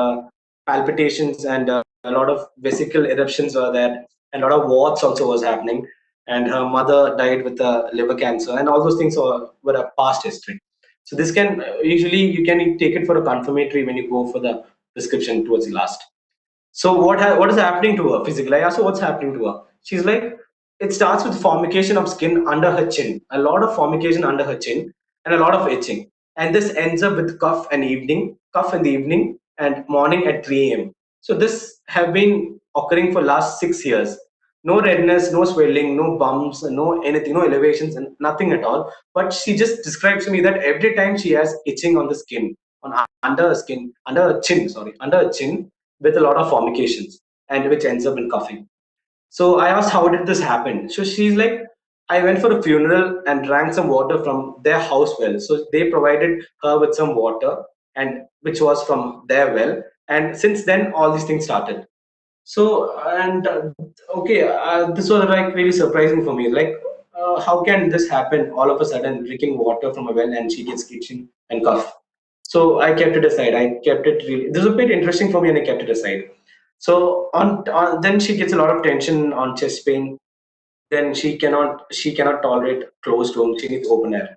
palpitations, and a lot of vesical eruptions were there, and a lot of warts also was happening. and her mother died with a liver cancer, and all those things were a past history. So this can usually you can take it for a confirmatory when you go for the prescription towards the last. So what is happening to her physically? I asked her what's happening to her. She's like, it starts with formication of skin under her chin, a lot of formication under her chin, and a lot of itching, and this ends up with cough in the evening and morning at 3 a.m. So this have been occurring for last 6 years. No redness, no swelling, no bumps, no anything, no elevations, and nothing at all. But she just describes to me that every time she has itching on the skin, on under her skin, under her chin, sorry, under her chin, with a lot of formications, and which ends up in coughing. So I asked, how did this happen? So she's like, I went for a funeral and drank some water from their house well. So they provided her with some water, and which was from their well. And since then, all these things started. So and okay, this was like really surprising for me. Like, how can this happen all of a sudden? Drinking water from a well and she gets itching and cough. So I kept it aside. I kept it really. This was a bit interesting for me, and I kept it aside. So on then she gets a lot of tension on chest pain. Then she cannot tolerate closed room. She needs open air.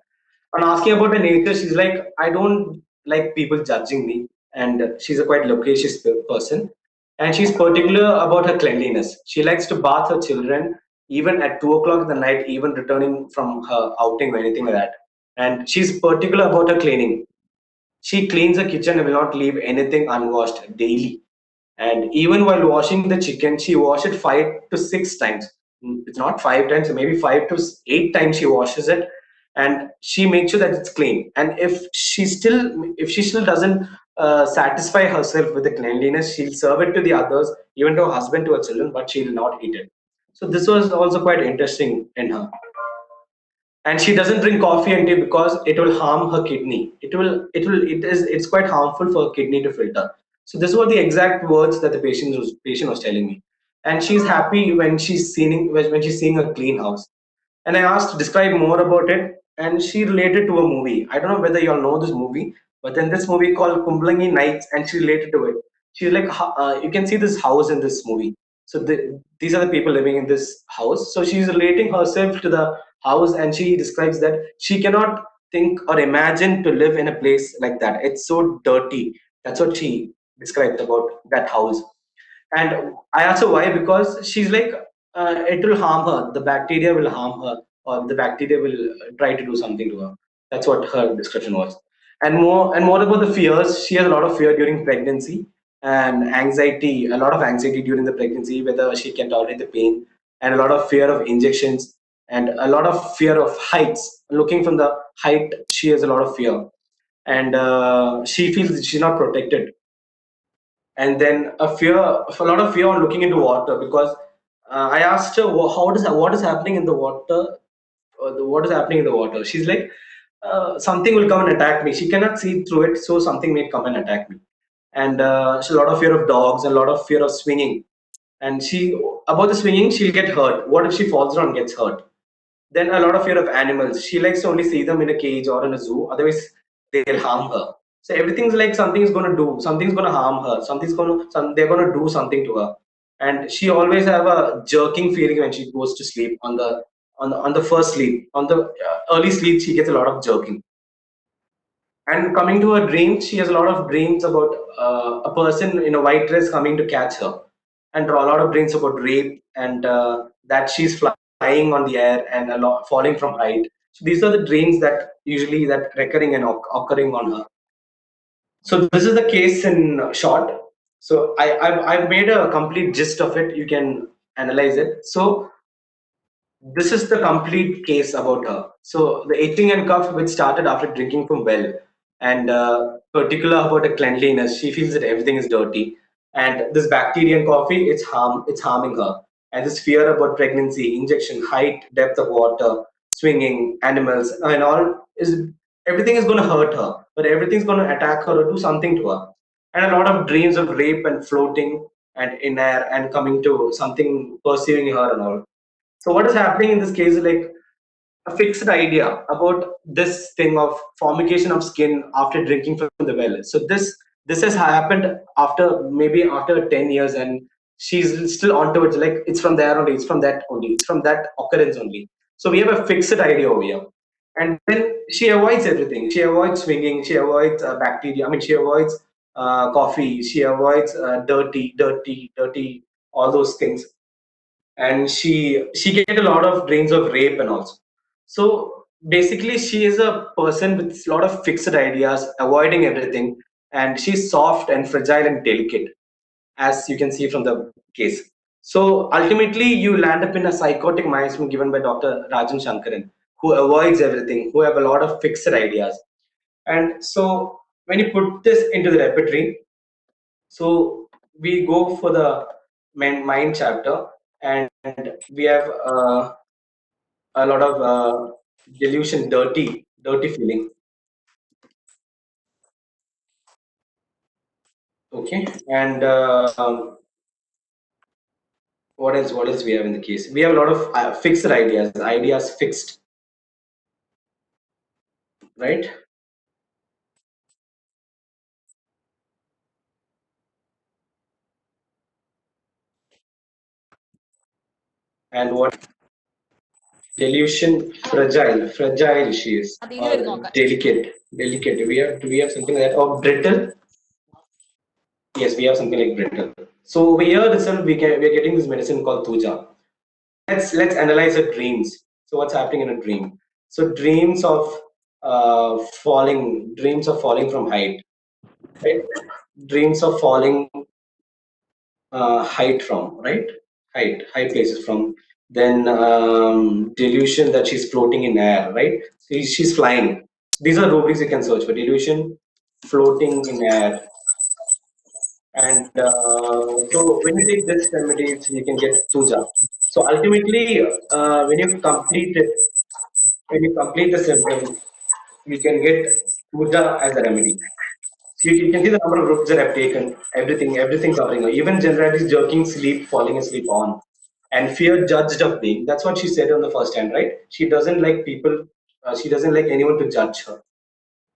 On asking about her nature, she's like, I don't like people judging me, and she's a quite loquacious person, and she's particular about her cleanliness. She likes to bath her children even at 2 o'clock in the night, even returning from her outing or anything like that. And she's particular about her cleaning. She cleans the kitchen and will not leave anything unwashed daily. And even while washing the chicken, she washes it 5 to 6 times. It's not 5 times, maybe 5 to 8 times she washes it, and she makes sure that it's clean. And if she still doesn't satisfy herself with the cleanliness, she'll serve it to the others, even to her husband, to her children, but she'll not eat it. So this was also quite interesting in her. And she doesn't drink coffee and tea because it will harm her kidney. It's quite harmful for her kidney to filter. So this were the exact words that the patient was telling me. And she's happy when she's seeing a clean house. And I asked, describe more about it, and she related to a movie. I don't know whether you all know this movie, but then this movie called Kumblangi Nights, and she related to it. She's like, you can see this house in this movie. So these are the people living in this house. So she's relating herself to the house, and she describes that she cannot think or imagine to live in a place like that. It's so dirty. That's what she described about that house. And I asked her why, because she's like, it will harm her. The bacteria will harm her, or the bacteria will try to do something to her. That's what her description was. And more about the fears. She has a lot of fear during pregnancy and anxiety, a lot of anxiety during the pregnancy, whether she can tolerate the pain, and a lot of fear of injections, and a lot of fear of heights. Looking from the height, she has a lot of fear, and she feels she's not protected. And then a lot of fear on looking into water, because I asked her, what is happening in the water, what is happening in the water. She's like, something will come and attack me. She cannot see through it, so something may come and attack me. And she's a lot of fear of dogs and a lot of fear of swinging. And she about the swinging, she'll get hurt. What if she falls down and gets hurt? Then a lot of fear of animals. She likes to only see them in a cage or in a zoo. Otherwise, they'll harm her. So everything's like something's gonna do, something's gonna harm her, they're gonna do something to her. And she always have a jerking feeling when she goes to sleep on the first sleep, on the early sleep. She gets a lot of jerking. And coming to her dreams, she has a lot of dreams about a person in a white dress coming to catch her, and a lot of dreams about rape, and that she's flying on the air and a lot falling from height. So these are the dreams that usually that recurring and occurring on her. So this is the case in short. So I've made a complete gist of it. You can analyze it. So this is the complete case about her. So the itching and cough, which started after drinking from well, and particular about her cleanliness. She feels that everything is dirty, and this bacteria in coffee, it's harming her. And this fear about pregnancy, injection, height, depth of water, swinging, animals, and all is everything is going to hurt her, but everything's going to attack her or do something to her. And a lot of dreams of rape and floating and in air and coming to something pursuing her and all. So what is happening in this case is like a fixed idea about this thing of formication of skin after drinking from the well. So this has happened after maybe after 10 years, and she's still onto it. Like it's from there only, it's from that only, it's from that occurrence only. So we have a fixed idea over here. And then she avoids everything. She avoids swinging. She avoids bacteria. I mean, she avoids coffee. She avoids dirty, all those things. And she get a lot of drains of rape and also. So basically, she is a person with a lot of fixed ideas, avoiding everything, and she's soft and fragile and delicate, as you can see from the case. So ultimately, you land up in a psychotic mindset given by Dr. Rajan Shankaran, who avoids everything, who have a lot of fixed ideas. And so when you put this into the repertory, so we go for the mind chapter, and we have a lot of delusion, dirty feeling. Okay, and what else? What else we have in the case? We have a lot of fixed ideas fixed, right? And what delusion? Fragile. She is, or delicate. Do we have something like that? Or brittle? Yes, we have something like brittle. So over here itself, we are getting this medicine called Tuja. Let's analyze the dreams. So what's happening in a dream? So dreams of falling from height, right? Dreams of falling height from, right? High places from. Then delusion that she's floating in air, right? She's flying. These are rubrics you can search for: delusion, floating in air. And so when you take this remedies, you can get tuja. So ultimately, when you complete the symptoms, you can get tuja as a remedy. So you can see the number of groups that I've taken, everything covering her. Even generally jerking sleep, falling asleep on, and fear judged of being. That's what she said on the first hand, right? She doesn't like people, she doesn't like anyone to judge her.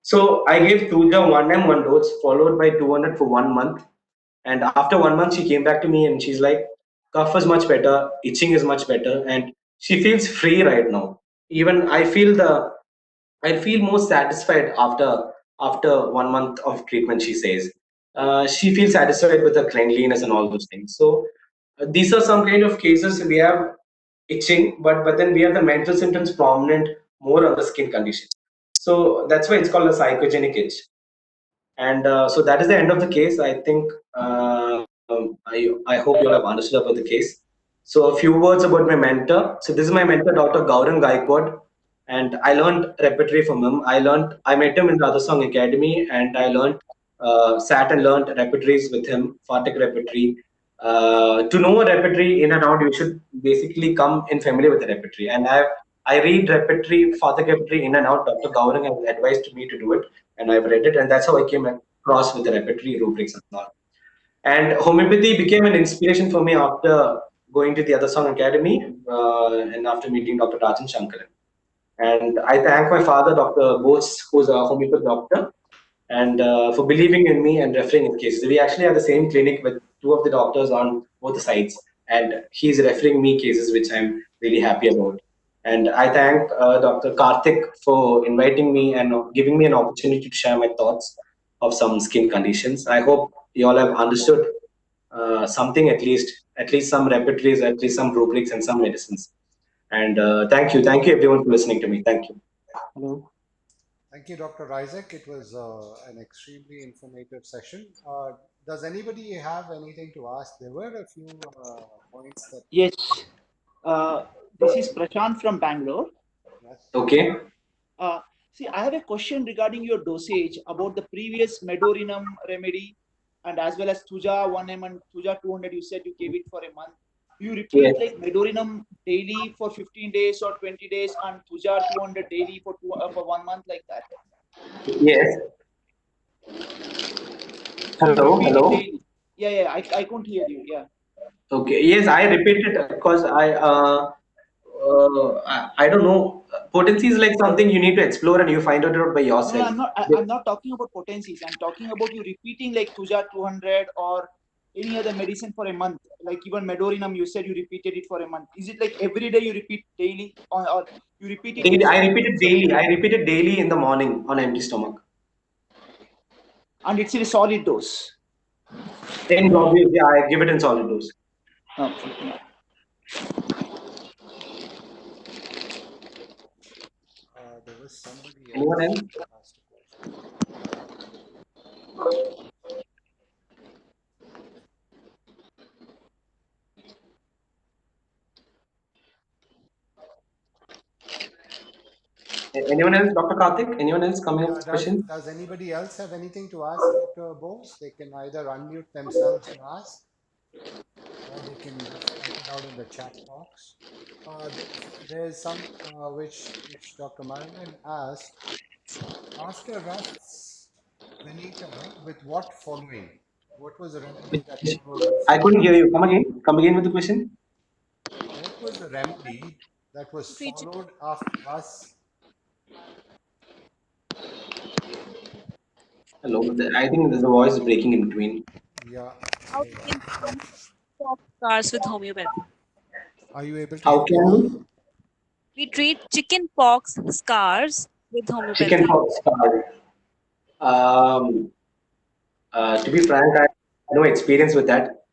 So I gave Tuja 1 one dose, followed by 200 for 1 month. And after 1 month, she came back to me and she's like, cough is much better, itching is much better, and she feels free right now. Even I feel more satisfied after 1 month of treatment. She says she feels satisfied with her cleanliness and all those things. So these are some kind of cases we have itching, but then we have the mental symptoms prominent more on the skin condition. So that's why it's called a psychogenic itch. And so that is the end of the case. I think I hope you all have understood about the case. So a few words about my mentor. So this is my mentor, Dr. Gaurang Gaikwad, and I learned repertory from him. I met him in the Other Song Academy, and I sat and learned repertories with him, Fatik repertory. To know a repertory in and out, you should basically come in familiar with the repertory. And I read repertory, Fatik repertory in and out. Dr. Gaurang has advised me to do it, and I've read it, and that's how I came across with the repertory rubrics and all. And homeopathy became an inspiration for me after going to the Other Song Academy and after meeting Dr. Rajan Shankaran. And I thank my father, Dr. Bose, who's a homeopathy doctor, and for believing in me and referring in cases. We actually have the same clinic with two of the doctors on both the sides, and he's referring me cases, which I'm really happy about. And I thank Dr. Karthik for inviting me and giving me an opportunity to share my thoughts of some skin conditions. I hope you all have understood something, at least some repertories, at least some rubrics and some medicines. And thank you everyone for listening to me. Thank you. Hello. Thank you, Dr. Isaac. It was an extremely informative session. Does anybody have anything to ask? There were a few points that, Yes, this is Prashant from Bangalore. yes. Okay. Uh, See, I have a question regarding your dosage about the previous medorinum remedy and as well as Tuja 1M and Tuja 200. You said you gave it for a month. You Yes. repeat like medorinum daily for 15 days or 20 days and Tuja 200 daily for 1 month like that. Yes. So you Hello. repeat it Hello. daily. Yeah. I couldn't hear you. Yeah. Okay. Yes, I repeated because I don't know. Potency is like something you need to explore and you find it out by No, yourself. I'm not. I'm not talking about potencies. I'm talking about you repeating like Tuja 200 or any other medicine for a month? Like even Medorinum, you said you repeated it for a month. Is it like every day you repeat daily, or you repeat it in Daily, I small repeat it doses of daily. I repeat it daily in the morning on empty stomach. and it's in a solid dose? In globules, yeah, I give it in solid dose. Okay. There was somebody Anyone else else? who asked a question. Anyone else? Dr. Karthik? Anyone else coming up Yeah, with question? does anybody else have anything to ask Dr. Bose? They can either unmute themselves and ask, or they can just type it out in the chat box. There's some which Dr. Marilyn asked. After Rust's Venita, with what following? What was the remedy that followed I Rust's couldn't hear Venita? you. Come again. Come again with the question. What was the remedy that was Preach. followed after Rust? Hello. I think the voice is breaking in between. Yeah. How we can stop scars with homeopathy. Are you able to How hear me can now? we We treat chicken pox scars with chicken homeopathy. pox start? Um, to be frank, I have no experience with that.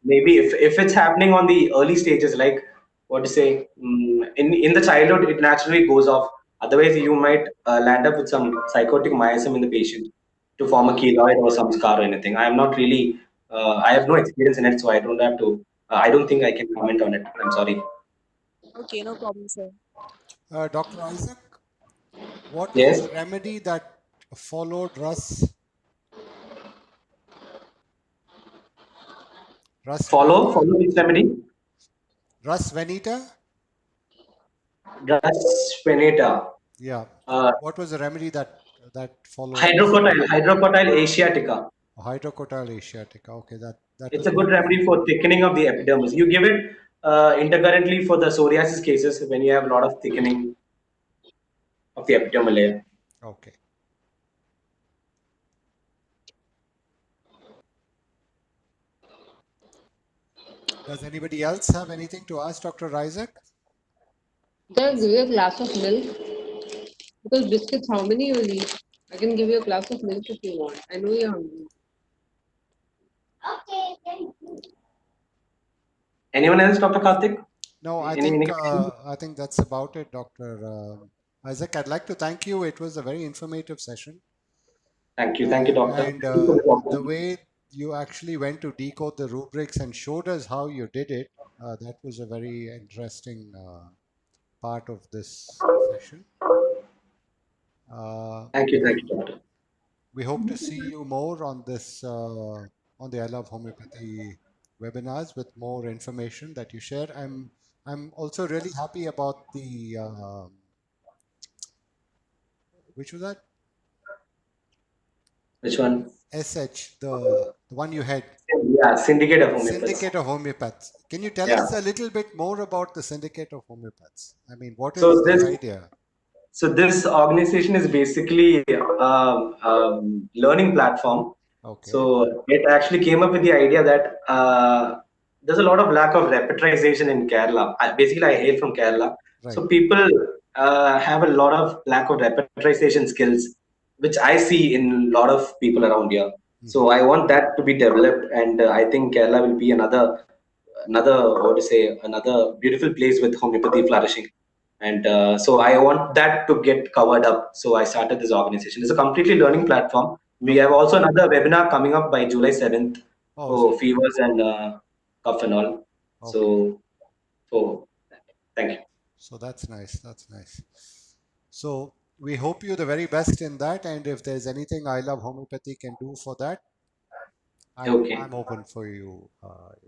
Maybe if it's happening on the early stages, like what to say, in the childhood, it naturally goes off. Otherwise, you might land up with some psychotic miasm in the patient to form a keloid or some scar or anything. I am not really. I have no experience in it, so I don't have to. I don't think I can comment on it. I'm sorry. Okay, no problem, sir. Dr. Isaac, what was Yes. the remedy that followed Rus Follow. Venita? Follow which remedy? Rus Venita? Gas veneta. Yeah. Uh, What was the remedy that followed Rus hydrocotyl. Venita? Hydrocotyl asiatica. Hydrocotyl asiatica. Okay, that It's was a good what we remedy for thickening of the epidermis. You give it intercurrently for the psoriasis cases when you have a lot of thickening of the epidermal layer. okay. Does anybody else have anything to ask Dr. Isaac? Can I give you a glass of milk? Because biscuits, how many you will eat? I can give you a glass of milk if you want. I know you're hungry. Anyone else, Dr. Karthik? No, Any question? I think that's about it, Dr. Isaac. I'd like to thank you. It was a very informative session. Thank you, doctor. And Thank you for this the opportunity. way you actually went to decode the rubrics and showed us how you did it, that was a very interesting part of this session. Thank We you, doctor. we hope to see you more on this on the I Love Homeopathy webinars with more information that you share. I'm also really happy about the which was that Which one? SH, the one you had, Yeah, syndicate of homeopaths. Syndicate of Homeopaths. Can you tell Yeah. us a little bit more about the Syndicate of Homeopaths? I mean, what is So the this idea? So this organization is basically learning platform. Okay, So it actually came up with the idea that there's a lot of lack of repertorization in Kerala. Basically, I hail from Kerala, right. so people have a lot of lack of repertorization skills, which I see in a lot of people around here. Hmm. So I want that to be developed, and I think Kerala will be another what to say another beautiful place with homeopathy flourishing, and so I want that to get covered up, so I started this organization. It's a completely learning platform. We have Okay. also another webinar coming up by July 7th Oh, for is it? fevers and cough and all. So Okay. so thank you. So that's nice. That's nice. So we hope you the very best in that. And if there's anything I Love Homeopathy can do for that, Okay, I'm open for you.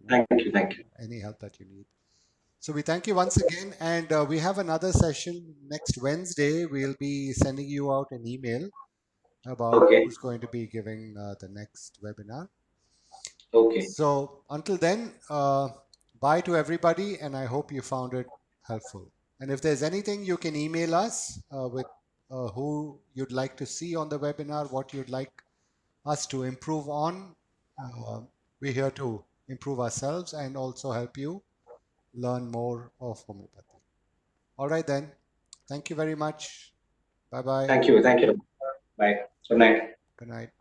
thank you. Any help that you need. So we thank you once again, and we have another session next Wednesday. We'll be sending you out an email about Okay, who's going to be giving the next webinar. okay. So until then, bye to everybody, and I hope you found it helpful. And if there's anything, you can email us with who you'd like to see on the webinar, what you'd like us to improve on. Uh, we're here to improve ourselves and also help you learn more of homeopathy. All right, then. Thank you very much. Bye bye. Thank you. Thank you. Bye. Good night. Good night.